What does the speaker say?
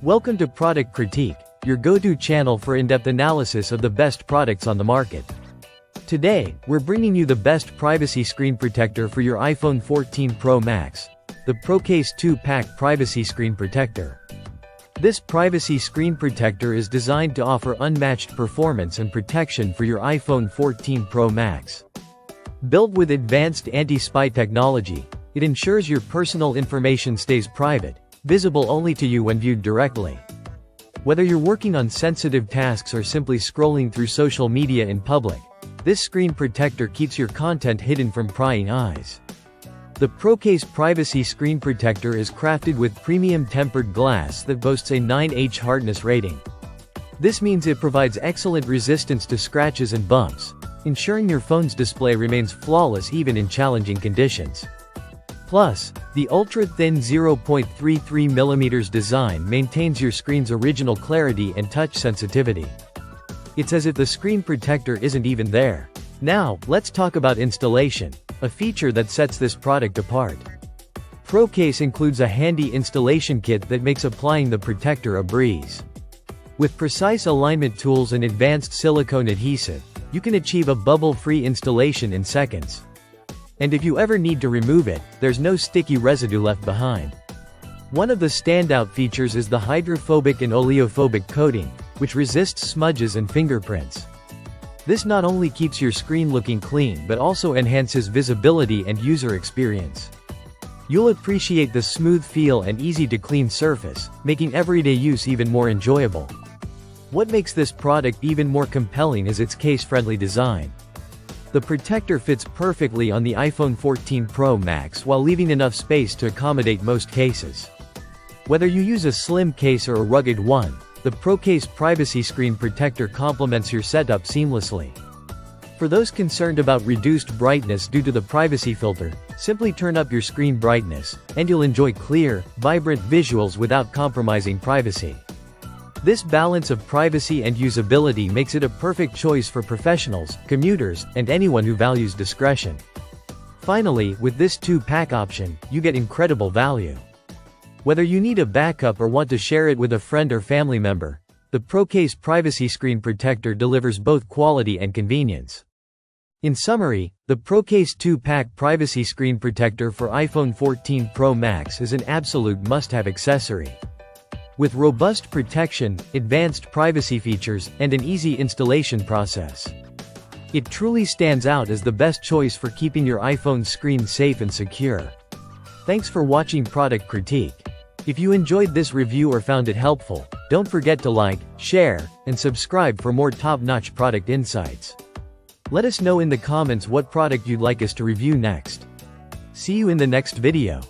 Welcome to Product Critique, your go-to channel for in-depth analysis of the best products on the market. Today, we're bringing you the best privacy screen protector for your iPhone 14 Pro Max, the ProCase 2-Pack Privacy Screen Protector. This privacy screen protector is designed to offer unmatched performance and protection for your iPhone 14 Pro Max. Built with advanced anti-spy technology, it ensures your personal information stays private, visible only to you when viewed directly. Whether you're working on sensitive tasks or simply scrolling through social media in public, this screen protector keeps your content hidden from prying eyes. The ProCase Privacy Screen Protector is crafted with premium tempered glass that boasts a 9H hardness rating. This means it provides excellent resistance to scratches and bumps, ensuring your phone's display remains flawless even in challenging conditions. Plus, the ultra-thin 0.33mm design maintains your screen's original clarity and touch sensitivity. It's as if the screen protector isn't even there. Now, let's talk about installation, a feature that sets this product apart. ProCase includes a handy installation kit that makes applying the protector a breeze. With precise alignment tools and advanced silicone adhesive, you can achieve a bubble-free installation in seconds. And if you ever need to remove it, there's no sticky residue left behind. One of the standout features is the hydrophobic and oleophobic coating, which resists smudges and fingerprints. This not only keeps your screen looking clean but also enhances visibility and user experience. You'll appreciate the smooth feel and easy-to-clean surface, making everyday use even more enjoyable. What makes this product even more compelling is its case-friendly design. The protector fits perfectly on the iPhone 14 Pro Max while leaving enough space to accommodate most cases. Whether you use a slim case or a rugged one, the ProCase Privacy Screen Protector complements your setup seamlessly. For those concerned about reduced brightness due to the privacy filter, simply turn up your screen brightness, and you'll enjoy clear, vibrant visuals without compromising privacy. This balance of privacy and usability makes it a perfect choice for professionals, commuters, and anyone who values discretion. Finally, with this 2-pack option, you get incredible value. Whether you need a backup or want to share it with a friend or family member, the ProCase Privacy Screen Protector delivers both quality and convenience. In summary, the ProCase 2-Pack Privacy Screen Protector for iPhone 14 Pro Max is an absolute must-have accessory. With robust protection, advanced privacy features, and an easy installation process, it truly stands out as the best choice for keeping your iPhone screen safe and secure. Thanks for watching Product Critique. If you enjoyed this review or found it helpful, don't forget to like, share, and subscribe for more top-notch product insights. Let us know in the comments what product you'd like us to review next. See you in the next video.